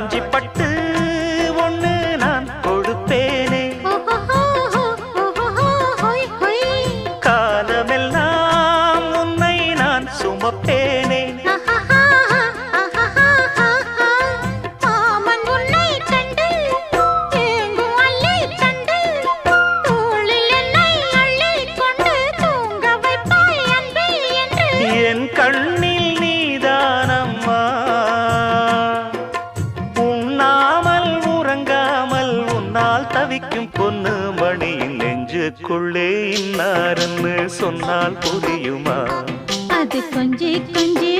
காஞ்சி பட்டு ஒண்ணு நான் கொடுப்பேனே, காலமெல்லாம் உன்னை நான் சுமப்பேனே. என் கண்ணில் நீதானம்மா, உண்ணாமல் உறங்காமல் உன்னால் தவிக்கும் பொண்ணு மணியின் நெஞ்சுக்குள்ளே இன்னாருன்னு சொன்னால் புரியுமா? அது கொஞ்சி கொஞ்சி